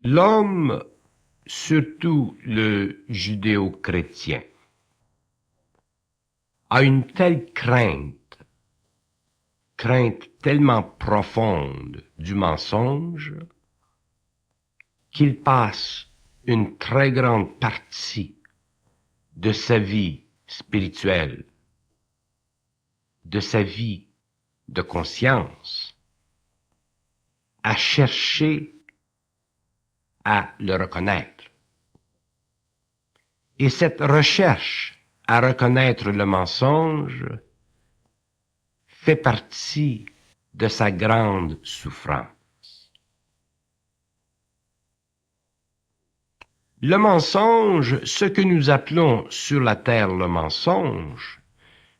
L'homme, surtout le judéo-chrétien, a une telle crainte tellement profonde du mensonge, qu'il passe une très grande partie de sa vie spirituelle, de sa vie de conscience, à chercher à le reconnaître. Et cette recherche à reconnaître le mensonge fait partie de sa grande souffrance. Le mensonge, ce que nous appelons sur la terre le mensonge,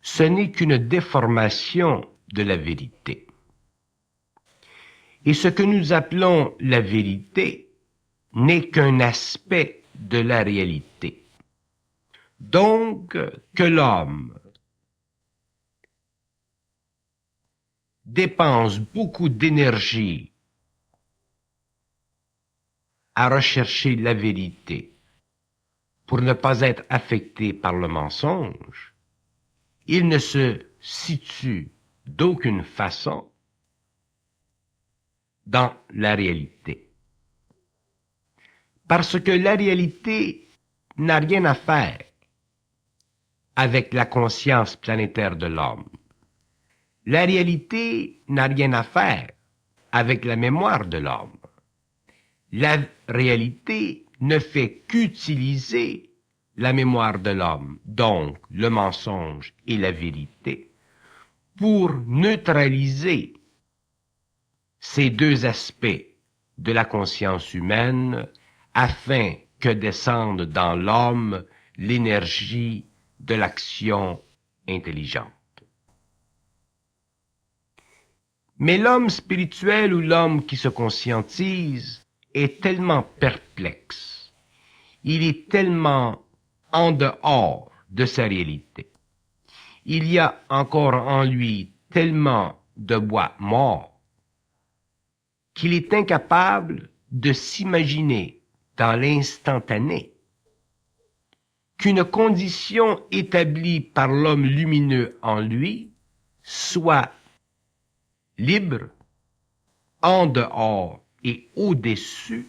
ce n'est qu'une déformation de la vérité. Et ce que nous appelons la vérité n'est qu'un aspect de la réalité. Donc, que l'homme dépense beaucoup d'énergie à rechercher la vérité pour ne pas être affecté par le mensonge, il ne se situe d'aucune façon dans la réalité. Parce que la réalité n'a rien à faire avec la conscience planétaire de l'homme. La réalité n'a rien à faire avec la mémoire de l'homme. La réalité ne fait qu'utiliser la mémoire de l'homme, donc le mensonge et la vérité, pour neutraliser ces deux aspects de la conscience humaine afin que descende dans l'homme l'énergie de l'action intelligente. Mais l'homme spirituel ou l'homme qui se conscientise est tellement perplexe, il est tellement en dehors de sa réalité. Il y a encore en lui tellement de bois mort qu'il est incapable de s'imaginer dans l'instantané qu'une condition établie par l'homme lumineux en lui soit libre, en dehors et au-dessus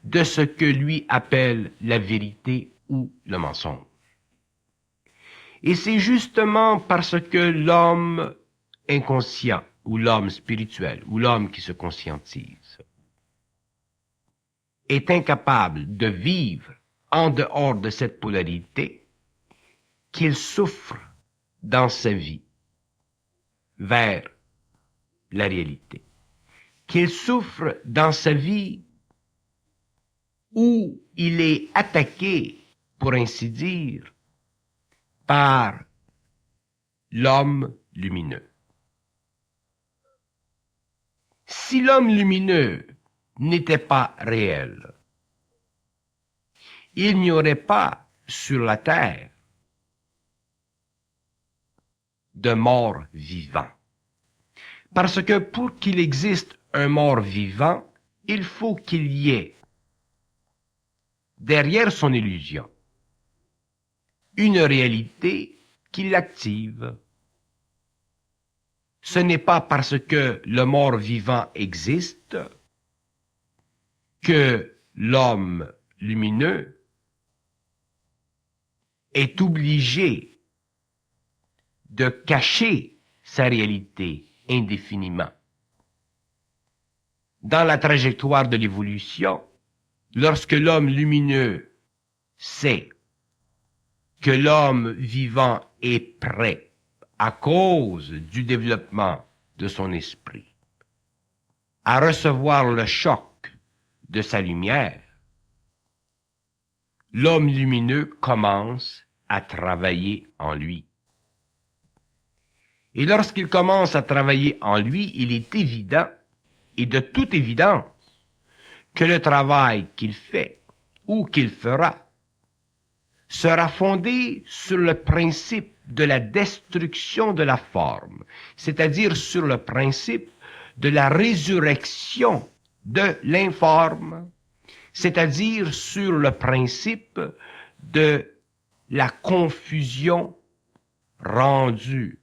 de ce que lui appelle la vérité ou le mensonge. Et c'est justement parce que l'homme inconscient, ou l'homme spirituel, ou l'homme qui se conscientise, est incapable de vivre en dehors de cette polarité, qu'il souffre dans sa vie vers la réalité, qu'il souffre dans sa vie où il est attaqué, pour ainsi dire, par l'homme lumineux. Si l'homme lumineux n'était pas réel, il n'y aurait pas sur la terre de mort vivant. Parce que pour qu'il existe un mort vivant, il faut qu'il y ait derrière son illusion une réalité qui l'active. Ce n'est pas parce que le mort vivant existe que l'homme lumineux est obligé de cacher sa réalité indéfiniment. Dans la trajectoire de l'évolution, lorsque l'homme lumineux sait que l'homme vivant est prêt à cause du développement de son esprit à recevoir le choc de sa lumière, l'homme lumineux commence à travailler en lui. Et lorsqu'il commence à travailler en lui, il est évident, et de toute évidence, que le travail qu'il fait ou qu'il fera sera fondé sur le principe de la destruction de la forme, c'est-à-dire sur le principe de la résurrection de l'informe, c'est-à-dire sur le principe de la confusion rendue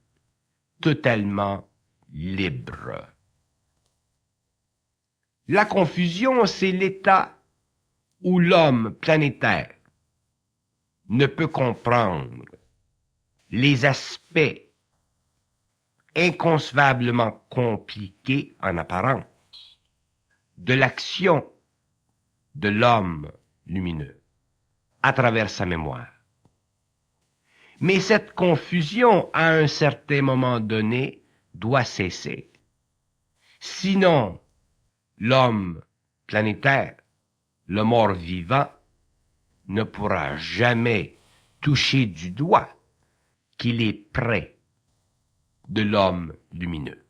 totalement libre. La confusion, c'est l'état où l'homme planétaire ne peut comprendre les aspects inconcevablement compliqués en apparence de l'action de l'homme lumineux à travers sa mémoire. Mais cette confusion, à un certain moment donné, doit cesser. Sinon, l'homme planétaire, le mort-vivant, ne pourra jamais toucher du doigt qu'il est près de l'homme lumineux.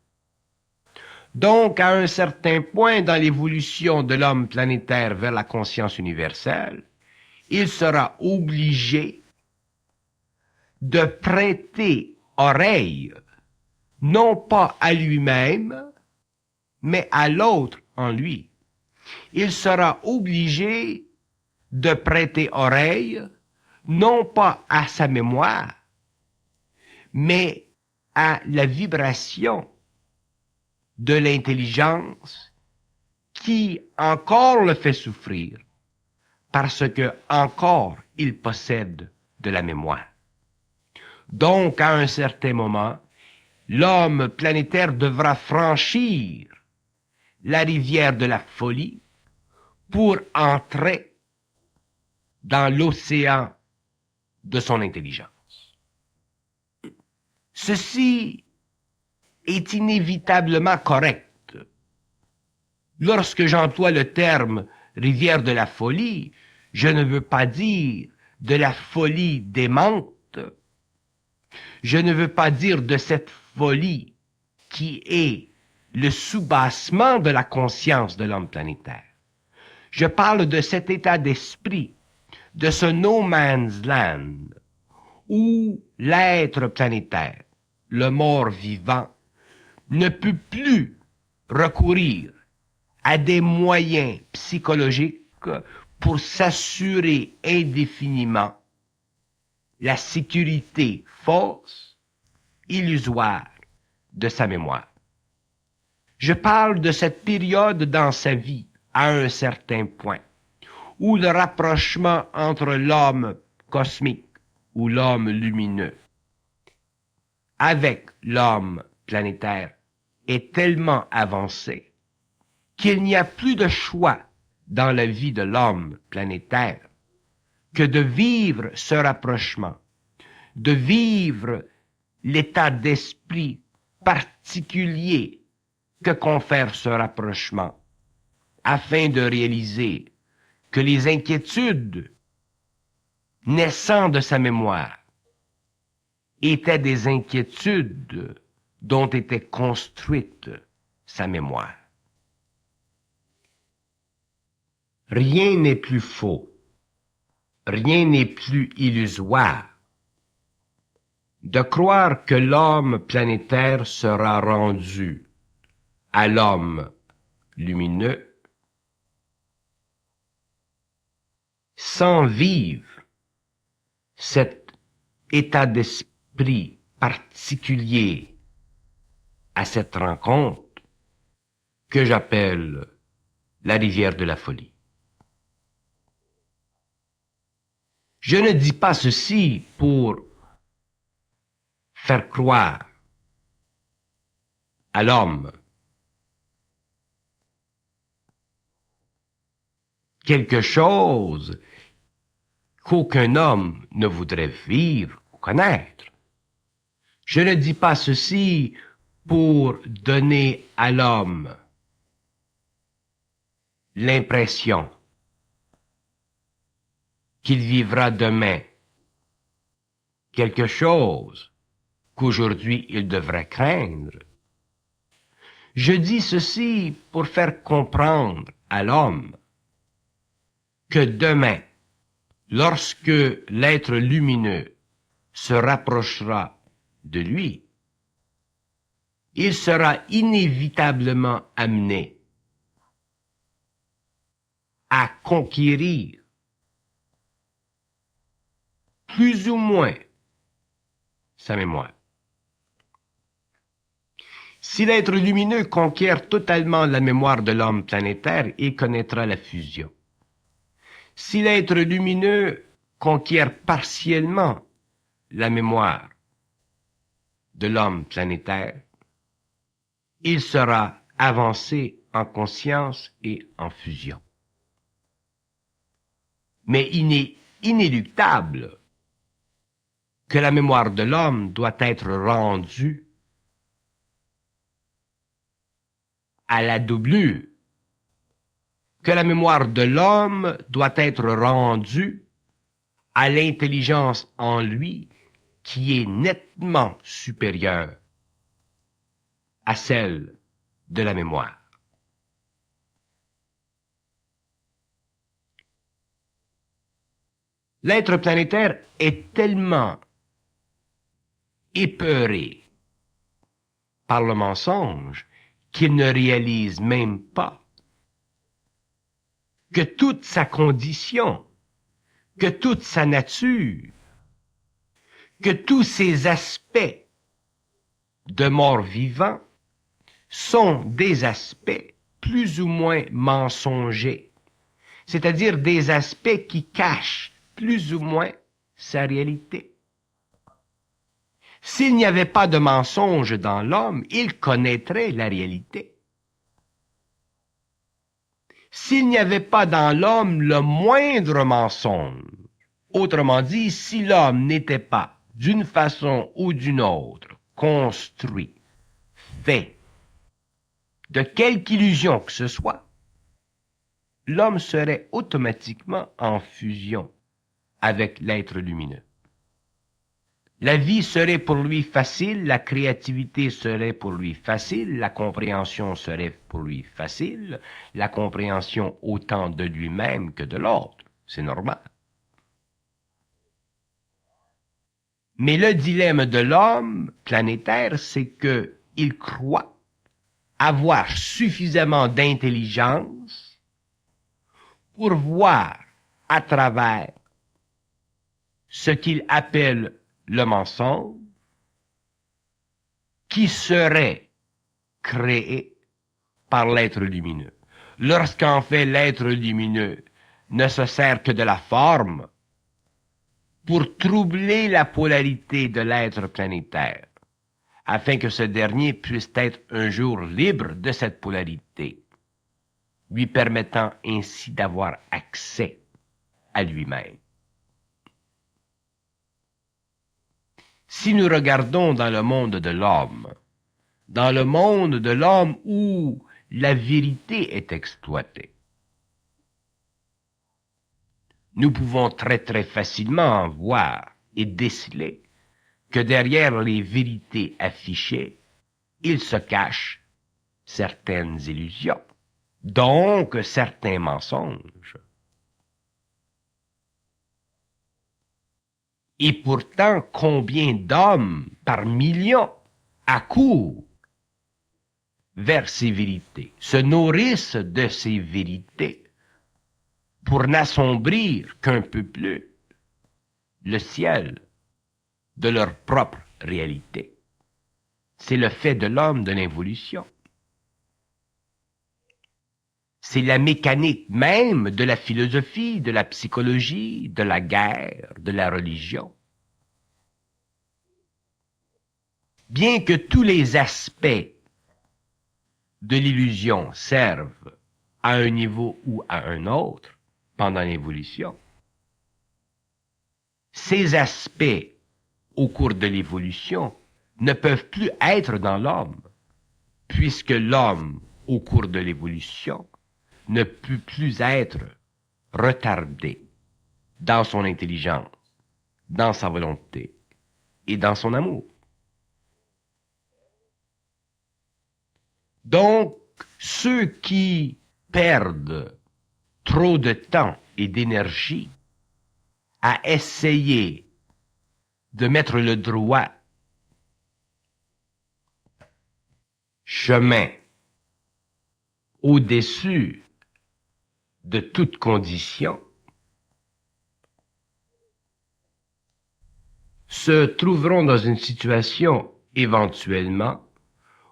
Donc, à un certain point dans l'évolution de l'homme planétaire vers la conscience universelle, il sera obligé de prêter oreille, non pas à lui-même, mais à l'autre en lui. Il sera obligé de prêter oreille, non pas à sa mémoire, mais à la vibration de l'intelligence qui encore le fait souffrir, parce que encore il possède de la mémoire. Donc, à un certain moment, l'homme planétaire devra franchir la rivière de la folie pour entrer dans l'océan de son intelligence. Ceci est inévitablement correct. Lorsque j'emploie le terme rivière de la folie, je ne veux pas dire de la folie démente. Je ne veux pas dire de cette folie qui est le soubassement de la conscience de l'homme planétaire. Je parle de cet état d'esprit, de ce no man's land, où l'être planétaire, le mort vivant, ne peut plus recourir à des moyens psychologiques pour s'assurer indéfiniment la sécurité fausse, illusoire de sa mémoire. Je parle de cette période dans sa vie, à un certain point, où le rapprochement entre l'homme cosmique ou l'homme lumineux avec l'homme planétaire est tellement avancé qu'il n'y a plus de choix dans la vie de l'homme planétaire que de vivre ce rapprochement, de vivre l'état d'esprit particulier que confère ce rapprochement, afin de réaliser que les inquiétudes naissant de sa mémoire étaient des inquiétudes dont était construite sa mémoire. Rien n'est plus faux, rien n'est plus illusoire de croire que l'homme planétaire sera rendu à l'homme lumineux sans vivre cet état d'esprit particulier à cette rencontre que j'appelle la rivière de la folie. Je ne dis pas ceci pour faire croire à l'homme quelque chose qu'aucun homme ne voudrait vivre ou connaître. Je ne dis pas ceci pour donner à l'homme l'impression qu'il vivra demain quelque chose qu'aujourd'hui il devrait craindre. Je dis ceci pour faire comprendre à l'homme que demain, lorsque l'être lumineux se rapprochera de lui, il sera inévitablement amené à conquérir plus ou moins sa mémoire. Si l'être lumineux conquiert totalement la mémoire de l'homme planétaire, il connaîtra la fusion. Si l'être lumineux conquiert partiellement la mémoire de l'homme planétaire, il sera avancé en conscience et en fusion. Mais il est inéluctable que la mémoire de l'homme doit être rendue à la doublure, que la mémoire de l'homme doit être rendue à l'intelligence en lui qui est nettement supérieure à celle de la mémoire. L'être planétaire est tellement épeuré par le mensonge qu'il ne réalise même pas que toute sa condition, que toute sa nature, que tous ses aspects de mort-vivant sont des aspects plus ou moins mensongers, c'est-à-dire des aspects qui cachent plus ou moins sa réalité. S'il n'y avait pas de mensonge dans l'homme, il connaîtrait la réalité. S'il n'y avait pas dans l'homme le moindre mensonge, autrement dit, si l'homme n'était pas, d'une façon ou d'une autre, construit, fait, de quelque illusion que ce soit, l'homme serait automatiquement en fusion avec l'être lumineux. La vie serait pour lui facile, la créativité serait pour lui facile, la compréhension serait pour lui facile, la compréhension autant de lui-même que de l'autre, c'est normal. Mais le dilemme de l'homme planétaire, c'est que il croit avoir suffisamment d'intelligence pour voir à travers ce qu'il appelle le mensonge qui serait créé par l'être lumineux. Lorsqu'en fait l'être lumineux ne se sert que de la forme pour troubler la polarité de l'être planétaire, afin que ce dernier puisse être un jour libre de cette polarité, lui permettant ainsi d'avoir accès à lui-même. Si nous regardons dans le monde de l'homme où la vérité est exploitée, nous pouvons très facilement voir et déceler que derrière les vérités affichées, il se cache certaines illusions, donc certains mensonges. Et pourtant, combien d'hommes par millions accourent vers ces vérités, se nourrissent de ces vérités pour n'assombrir qu'un peu plus le ciel de leur propre réalité. C'est le fait de l'homme de l'involution. C'est la mécanique même de la philosophie, de la psychologie, de la guerre, de la religion. Bien que tous les aspects de l'illusion servent à un niveau ou à un autre pendant l'évolution, ces aspects au cours de l'évolution ne peuvent plus être dans l'homme, puisque l'homme, au cours de l'évolution, ne peut plus être retardé dans son intelligence, dans sa volonté et dans son amour. Donc, ceux qui perdent trop de temps et d'énergie à essayer de mettre le droit chemin au-dessus de toute condition, se trouveront dans une situation éventuellement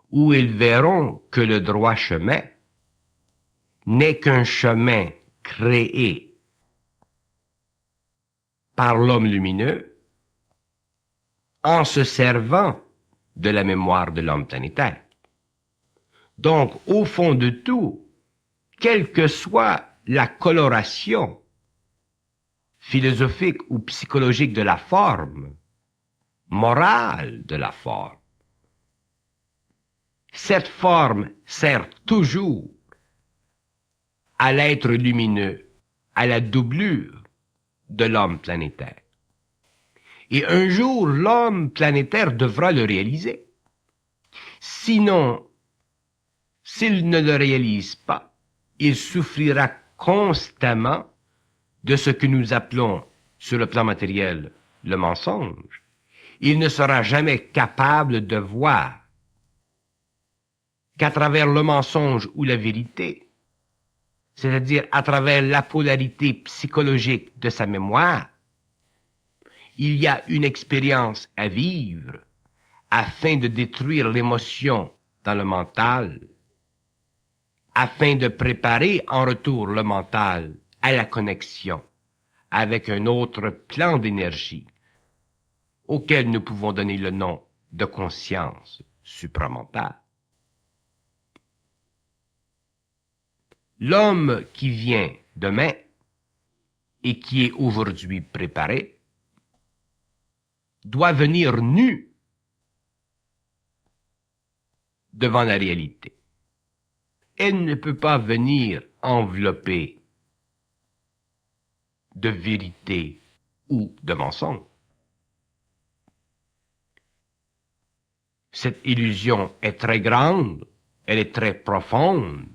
où ils verront que le droit chemin n'est qu'un chemin créé par l'homme lumineux en se servant de la mémoire de l'homme planétaire. Donc, au fond de tout, quelle que soit la coloration philosophique ou psychologique de la forme, morale de la forme, cette forme sert toujours à l'être lumineux, à la doublure de l'homme planétaire. Et un jour, l'homme planétaire devra le réaliser. Sinon, s'il ne le réalise pas, il souffrira constamment de ce que nous appelons, sur le plan matériel, le mensonge. Il ne sera jamais capable de voir qu'à travers le mensonge ou la vérité, c'est-à-dire à travers la polarité psychologique de sa mémoire, il y a une expérience à vivre afin de détruire l'émotion dans le mental, afin de préparer en retour le mental à la connexion avec un autre plan d'énergie auquel nous pouvons donner le nom de conscience supramentale. L'homme qui vient demain et qui est aujourd'hui préparé doit venir nu devant la réalité. Elle ne peut pas venir enveloppée de vérité ou de mensonge. Cette illusion est très grande, elle est très profonde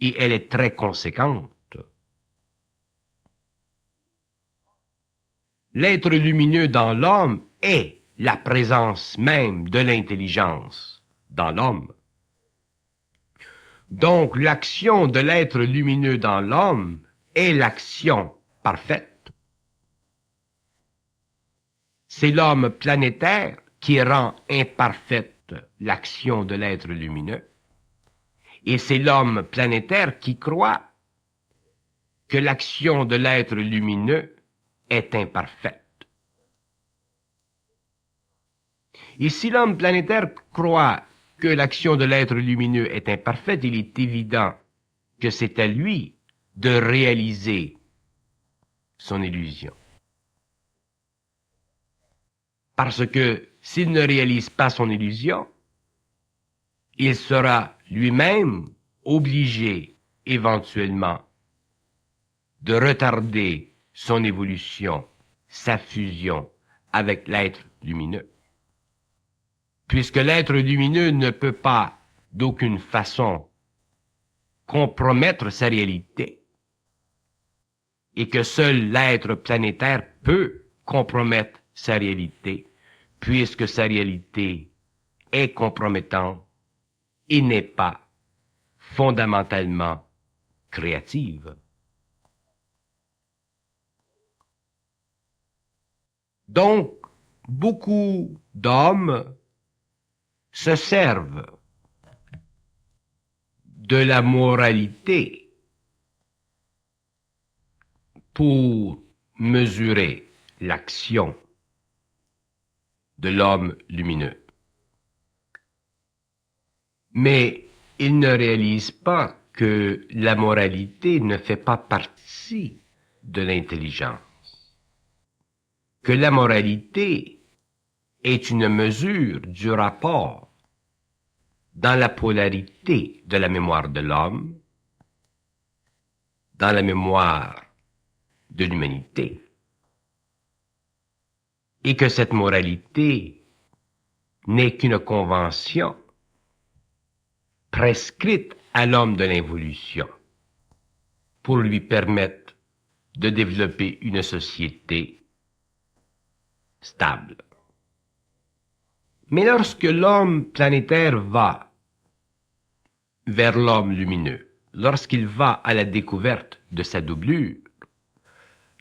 et elle est très conséquente. L'être lumineux dans l'homme est la présence même de l'intelligence dans l'homme. Donc l'action de l'être lumineux dans l'homme est l'action parfaite. C'est l'homme planétaire qui rend imparfaite l'action de l'être lumineux. Et c'est l'homme planétaire qui croit que l'action de l'être lumineux est imparfaite. Et si l'homme planétaire croit que l'action de l'être lumineux est imparfaite, il est évident que c'est à lui de réaliser son illusion. Parce que s'il ne réalise pas son illusion, il sera lui-même obligé éventuellement de retarder son évolution, sa fusion avec l'être lumineux. Puisque l'être lumineux ne peut pas, d'aucune façon, compromettre sa réalité, et que seul l'être planétaire peut compromettre sa réalité, puisque sa réalité est compromettante et n'est pas fondamentalement créative. Donc, beaucoup d'hommes se servent de la moralité pour mesurer l'action de l'homme lumineux. Mais ils ne réalisent pas que la moralité ne fait pas partie de l'intelligence, que la moralité est une mesure du rapport dans la polarité de la mémoire de l'homme, dans la mémoire de l'humanité, et que cette moralité n'est qu'une convention prescrite à l'homme de l'involution pour lui permettre de développer une société stable. Mais lorsque l'homme planétaire va vers l'homme lumineux, lorsqu'il va à la découverte de sa doublure,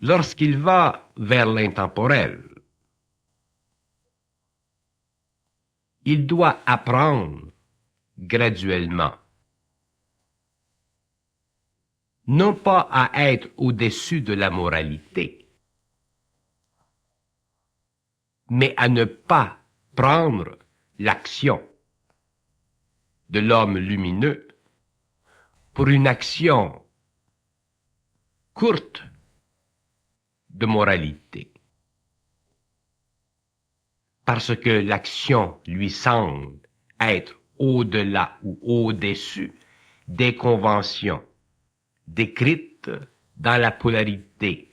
lorsqu'il va vers l'intemporel, il doit apprendre graduellement, non pas à être au-dessus de la moralité, mais à ne pas prendre l'action de l'homme lumineux pour une action courte de moralité. Parce que l'action lui semble être au-delà ou au-dessus des conventions décrites dans la polarité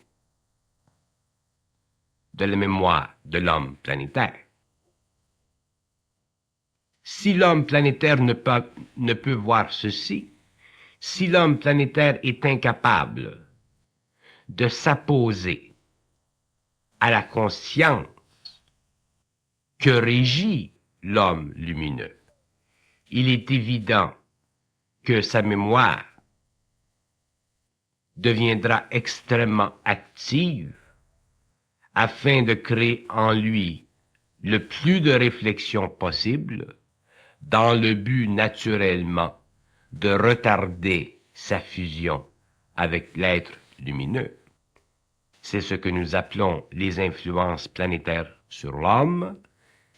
de la mémoire de l'homme planétaire. Si l'homme planétaire ne peut voir ceci, si l'homme planétaire est incapable de s'apposer à la conscience que régit l'homme lumineux, il est évident que sa mémoire deviendra extrêmement active afin de créer en lui le plus de réflexion possible dans le but naturellement de retarder sa fusion avec l'être lumineux. C'est ce que nous appelons les influences planétaires sur l'homme,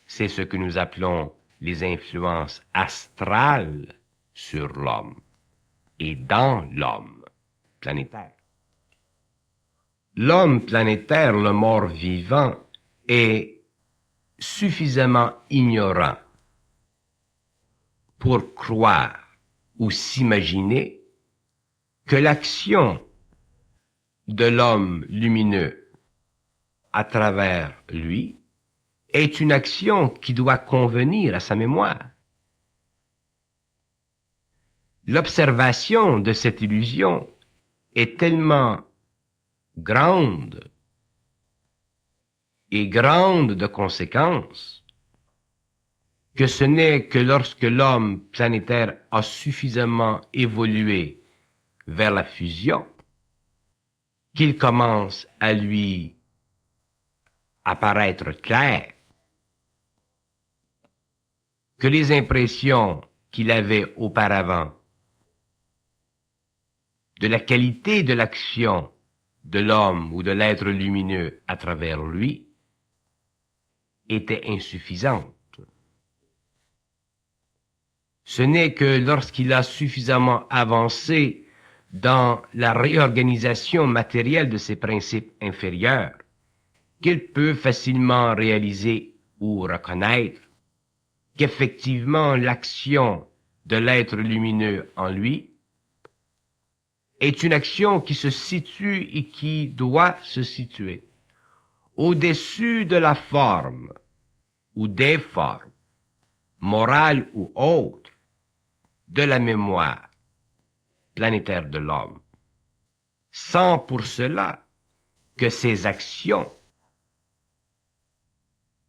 c'est ce que nous appelons les influences astrales sur l'homme et dans l'homme planétaire. L'homme planétaire, le mort-vivant, est suffisamment ignorant pour croire ou s'imaginer que l'action de l'homme lumineux à travers lui est une action qui doit convenir à sa mémoire. L'observation de cette illusion est tellement grande et grande de conséquences que ce n'est que lorsque l'homme planétaire a suffisamment évolué vers la fusion qu'il commence à lui apparaître clair que les impressions qu'il avait auparavant de la qualité de l'action de l'homme ou de l'être lumineux à travers lui étaient insuffisantes. Ce n'est que lorsqu'il a suffisamment avancé dans la réorganisation matérielle de ses principes inférieurs qu'il peut facilement réaliser ou reconnaître qu'effectivement l'action de l'être lumineux en lui est une action qui se situe et qui doit se situer au-dessus de la forme ou des formes, morales ou autres, de la mémoire planétaire de l'homme, sans pour cela que ses actions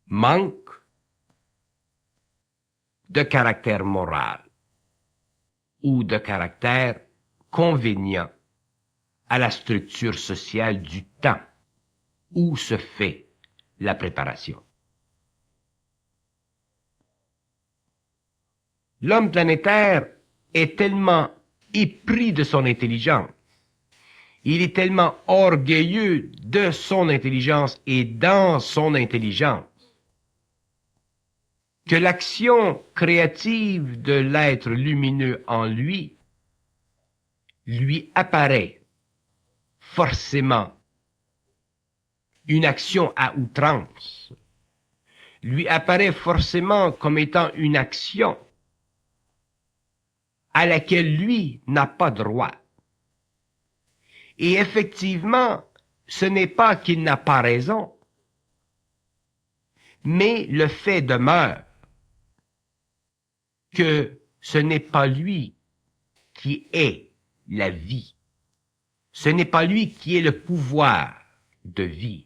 manquent de caractère moral ou de caractère convenient à la structure sociale du temps où se fait la préparation. L'homme planétaire est tellement épris de son intelligence, il est tellement orgueilleux de son intelligence et dans son intelligence, que l'action créative de l'être lumineux en lui apparaît forcément une action à outrance, lui apparaît forcément comme étant une action à laquelle lui n'a pas droit. Et effectivement, ce n'est pas qu'il n'a pas raison, mais le fait demeure que ce n'est pas lui qui est la vie. Ce n'est pas lui qui est le pouvoir de vie.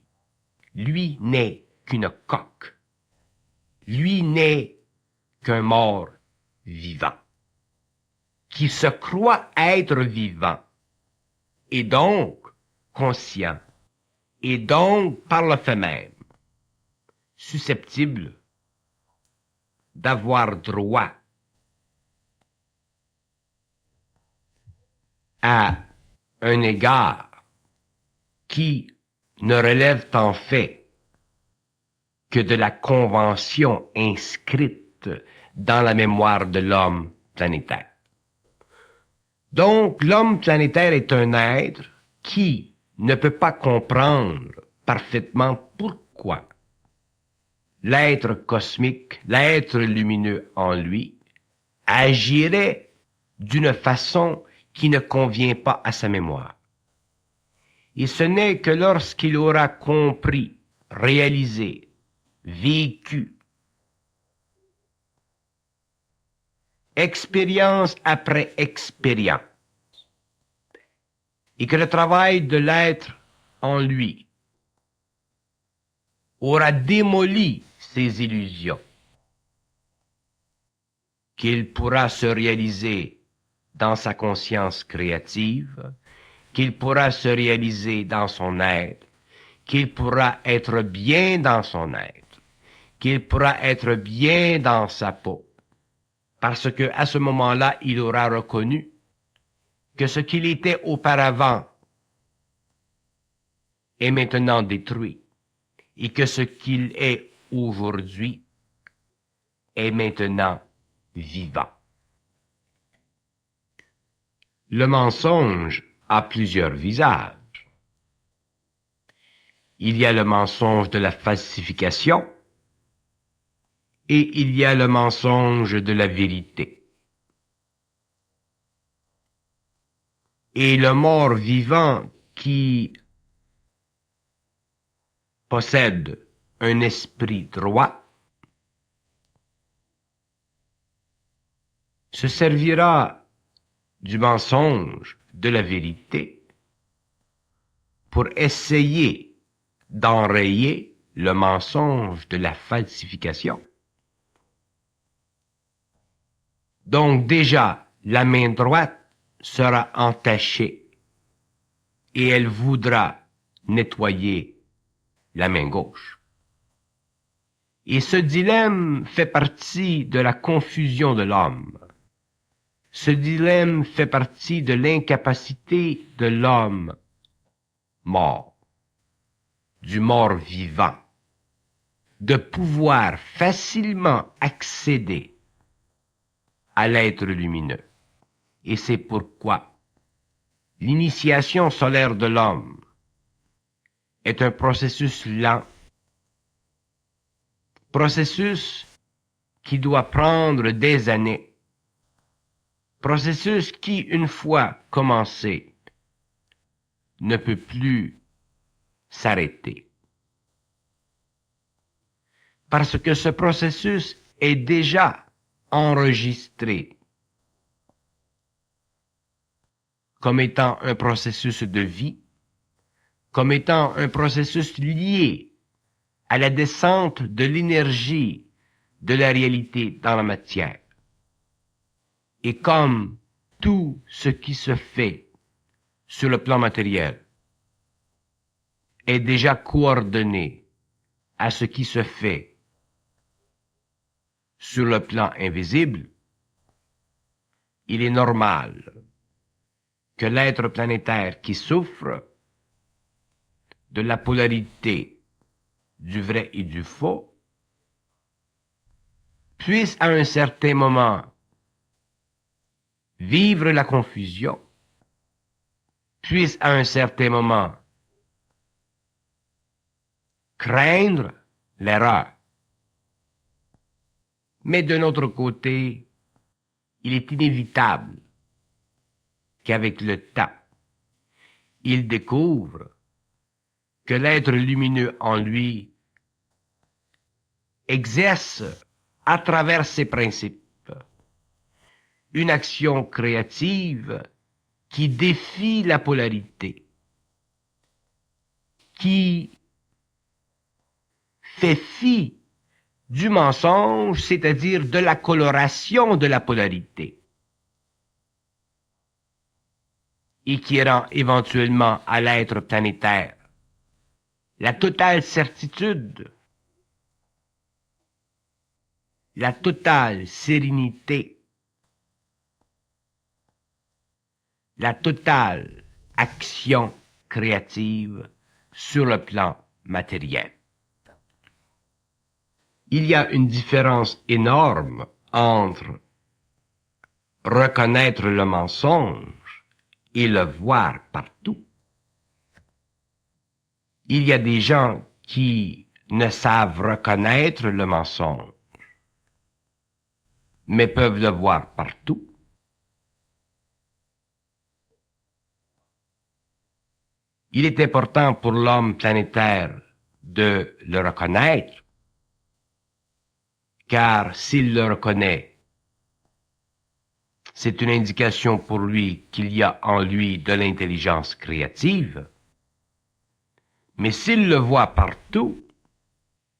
Lui n'est qu'une coque. Lui n'est qu'un mort vivant. qui se croit être vivant, et donc conscient, et donc par le fait même, susceptible d'avoir droit à un égard qui ne relève en fait que de la convention inscrite dans la mémoire de l'homme planétaire. Donc, l'homme planétaire est un être qui ne peut pas comprendre parfaitement pourquoi l'être cosmique, l'être lumineux en lui, agirait d'une façon qui ne convient pas à sa mémoire. Et ce n'est que lorsqu'il aura compris, réalisé, vécu, expérience après expérience, et que le travail de l'être en lui aura démoli ses illusions, qu'il pourra se réaliser dans sa conscience créative, qu'il pourra se réaliser dans son être, qu'il pourra être bien dans son être, qu'il pourra être bien dans sa peau, parce que à ce moment-là, il aura reconnu que ce qu'il était auparavant est maintenant détruit, et que ce qu'il est aujourd'hui est maintenant vivant. Le mensonge a plusieurs visages. Il y a le mensonge de la falsification et il y a le mensonge de la vérité. Et le mort vivant qui possède un esprit droit se servira du mensonge de la vérité pour essayer d'enrayer le mensonge de la falsification. Donc déjà, la main droite sera entachée et elle voudra nettoyer la main gauche. Et ce dilemme fait partie de la confusion de l'homme. Ce dilemme fait partie de l'incapacité de l'homme mort, du mort vivant, de pouvoir facilement accéder à l'être lumineux. Et c'est pourquoi l'initiation solaire de l'homme est un processus lent, processus qui doit prendre des années, processus qui, une fois commencé, ne peut plus s'arrêter. Parce que ce processus est déjà enregistré comme étant un processus de vie, comme étant un processus lié à la descente de l'énergie de la réalité dans la matière. Et comme tout ce qui se fait sur le plan matériel est déjà coordonné à ce qui se fait sur le plan invisible, il est normal que l'être planétaire qui souffre de la polarité du vrai et du faux puisse à un certain moment vivre la confusion, puisse à un certain moment craindre l'erreur. Mais d'un autre côté, il est inévitable qu'avec le temps, il découvre que l'être lumineux en lui exerce à travers ses principes une action créative qui défie la polarité, qui fait fi du mensonge, c'est-à-dire de la coloration de la polarité. et qui rend éventuellement à l'être planétaire la totale certitude, la totale sérénité, la totale action créative sur le plan matériel. Il y a une différence énorme entre reconnaître le mensonge et le voir partout. Il y a des gens qui ne savent reconnaître le mensonge, mais peuvent le voir partout. Il est important pour l'homme planétaire de le reconnaître, car s'il le reconnaît, c'est une indication pour lui qu'il y a en lui de l'intelligence créative. Mais s'il le voit partout,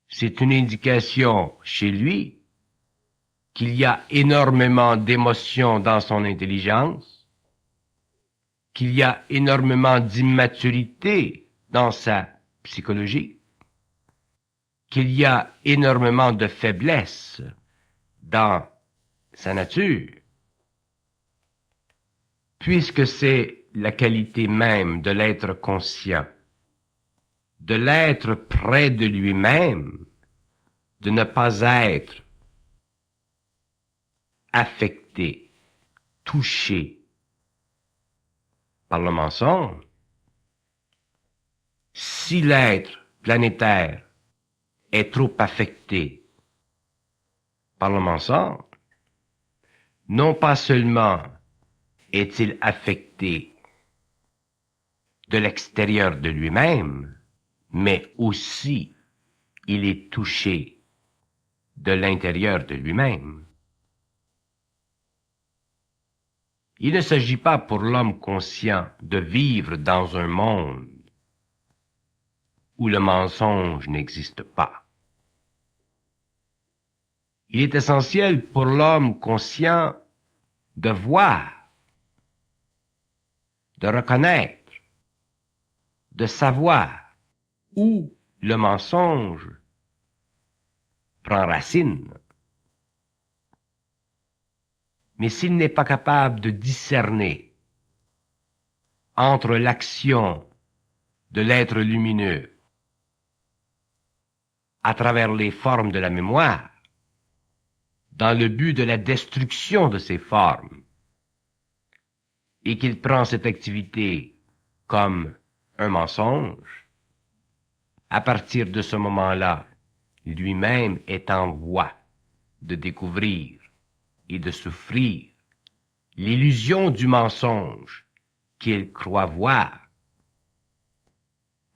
c'est une indication chez lui qu'il y a énormément d'émotions dans son intelligence, qu'il y a énormément d'immaturité dans sa psychologie, qu'il y a énormément de faiblesse dans sa nature, puisque c'est la qualité même de l'être conscient, de l'être près de lui-même, de ne pas être affecté, touché par le mensonge. Si l'être planétaire est trop affecté par le mensonge, non pas seulement est-il affecté de l'extérieur de lui-même, mais aussi il est touché de l'intérieur de lui-même. Il ne s'agit pas pour l'homme conscient de vivre dans un monde où le mensonge n'existe pas. Il est essentiel pour l'homme conscient de voir, de reconnaître, de savoir où le mensonge prend racine. Mais s'il n'est pas capable de discerner entre l'action de l'être lumineux à travers les formes de la mémoire, dans le but de la destruction de ces formes, et qu'il prend cette activité comme un mensonge, à partir de ce moment-là, lui-même est en voie de découvrir et de souffrir l'illusion du mensonge qu'il croit voir,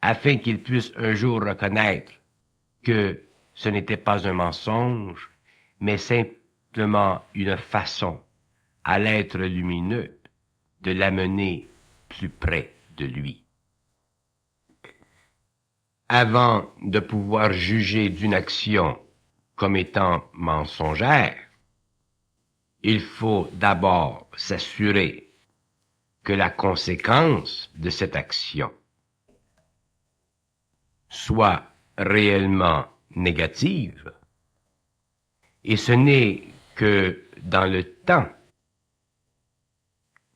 afin qu'il puisse un jour reconnaître que ce n'était pas un mensonge, mais simplement une façon à l'être lumineux de l'amener plus près de lui. Avant de pouvoir juger d'une action comme étant mensongère, il faut d'abord s'assurer que la conséquence de cette action soit réellement négative, et ce n'est que dans le temps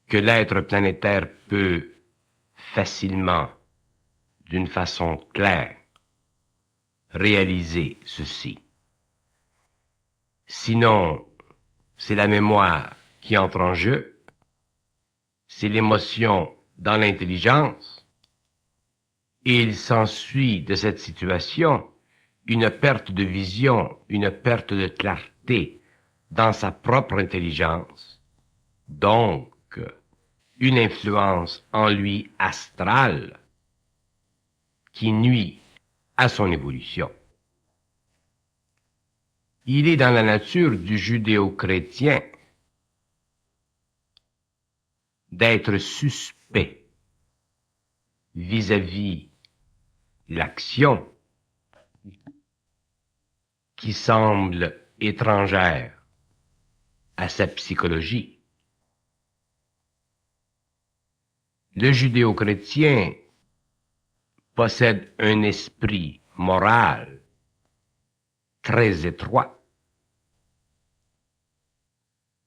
que l'être planétaire peut facilement, d'une façon claire, réaliser ceci. Sinon, c'est la mémoire qui entre en jeu, c'est l'émotion dans l'intelligence, et il s'ensuit de cette situation une perte de vision, une perte de clarté dans sa propre intelligence, donc une influence en lui astrale qui nuit à son évolution. Il est dans la nature du judéo-chrétien d'être suspect vis-à-vis l'action qui semble étrangère à sa psychologie. Le judéo-chrétien possède un esprit moral très étroit,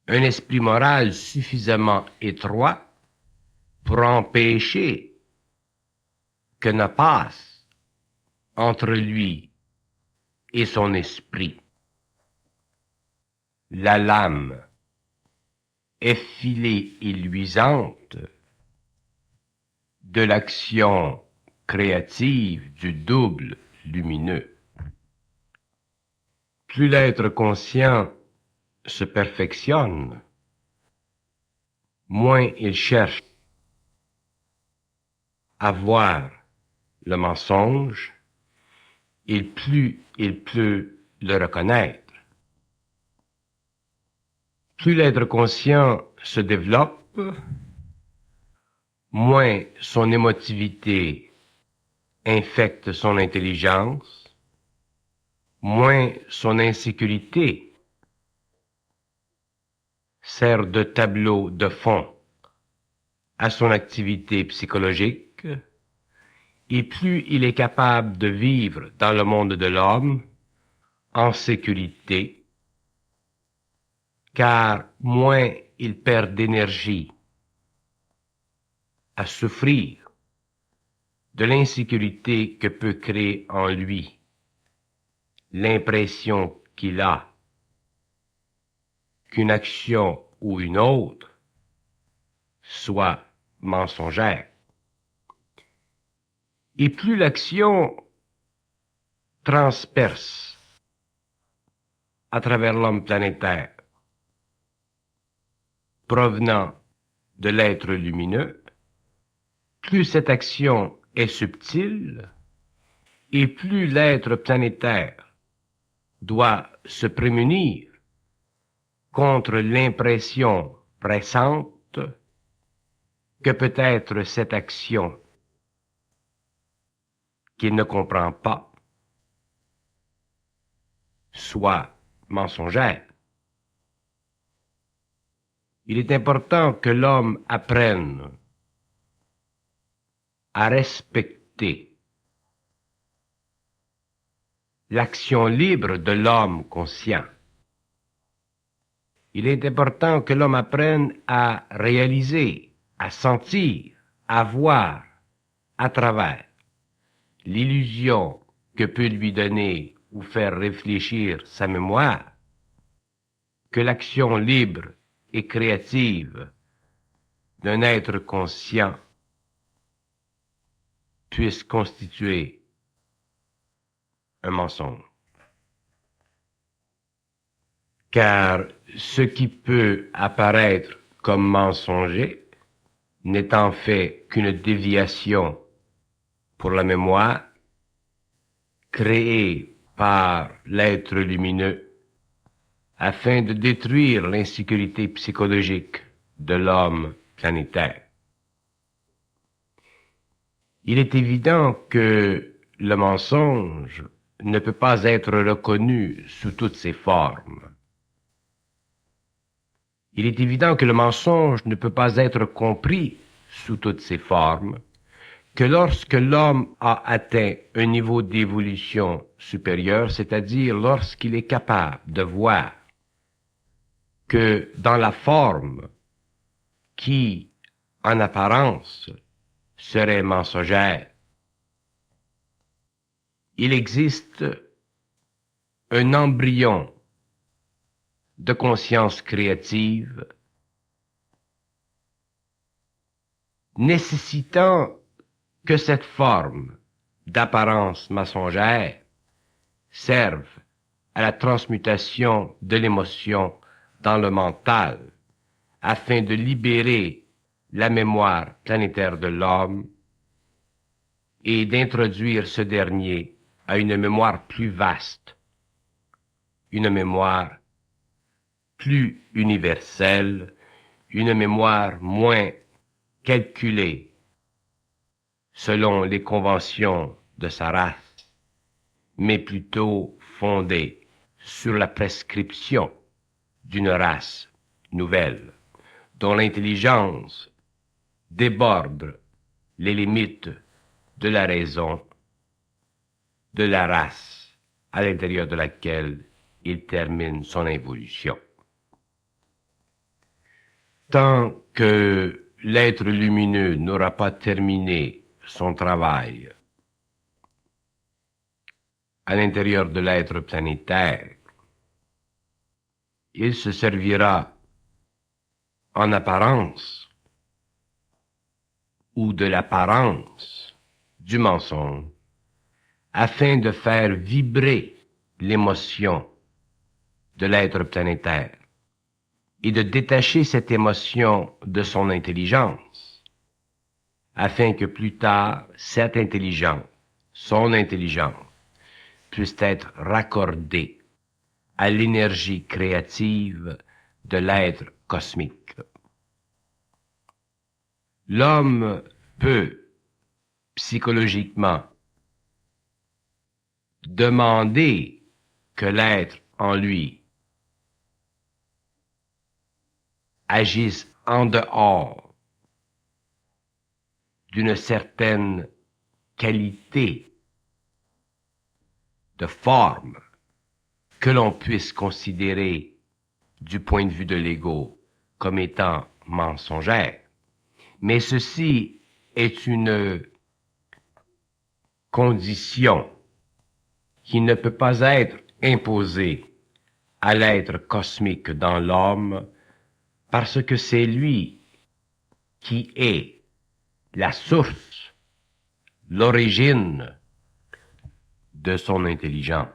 un esprit moral suffisamment étroit pour empêcher que ne passe entre lui et son esprit la lame effilée et luisante de l'action créative du double lumineux. Plus l'être conscient se perfectionne, moins il cherche à voir le mensonge, et plus il peut le reconnaître. Plus l'être conscient se développe, moins son émotivité infecte son intelligence, moins son insécurité sert de tableau de fond à son activité psychologique, et plus il est capable de vivre dans le monde de l'homme en sécurité, car moins il perd d'énergie à souffrir de l'insécurité que peut créer en lui l'impression qu'il a qu'une action ou une autre soit mensongère. Et plus l'action transperce à travers l'homme planétaire provenant de l'être lumineux, plus cette action est subtile et plus l'être planétaire doit se prémunir contre l'impression pressante que peut être cette action qu'il ne comprend pas, soit mensongère. Il est important que l'homme apprenne à respecter l'action libre de l'homme conscient. Il est important que l'homme apprenne à réaliser, à sentir, à voir à travers l'illusion que peut lui donner ou faire réfléchir sa mémoire, que l'action libre et créative d'un être conscient puisse constituer un mensonge. Car ce qui peut apparaître comme mensonger n'est en fait qu'une déviation pour la mémoire créée par l'être lumineux afin de détruire l'insécurité psychologique de l'homme planétaire. Il est évident que le mensonge ne peut pas être reconnu sous toutes ses formes. Il est évident que le mensonge ne peut pas être compris sous toutes ses formes, que lorsque l'homme a atteint un niveau d'évolution supérieur, c'est-à-dire lorsqu'il est capable de voir que dans la forme qui, en apparence, serait mensongère, il existe un embryon de conscience créative nécessitant que cette forme d'apparence mensongère serve à la transmutation de l'émotion dans le mental, afin de libérer la mémoire planétaire de l'homme et d'introduire ce dernier à une mémoire plus vaste, une mémoire plus universelle, une mémoire moins calculée selon les conventions de sa race, mais plutôt fondée sur la prescription d'une race nouvelle, dont l'intelligence déborde les limites de la raison, de la race à l'intérieur de laquelle il termine son évolution. Tant que l'être lumineux n'aura pas terminé son travail à l'intérieur de l'être planétaire, il se servira en apparence ou de l'apparence du mensonge afin de faire vibrer l'émotion de l'être planétaire et de détacher cette émotion de son intelligence afin que plus tard cette intelligence, son intelligence, puisse être raccordée à l'énergie créative de l'être cosmique. L'homme peut, psychologiquement, demander que l'être en lui agisse en dehors d'une certaine qualité de forme que l'on puisse considérer du point de vue de l'ego comme étant mensongère. Mais ceci est une condition qui ne peut pas être imposée à l'être cosmique dans l'homme parce que c'est lui qui est la source, l'origine de son intelligence.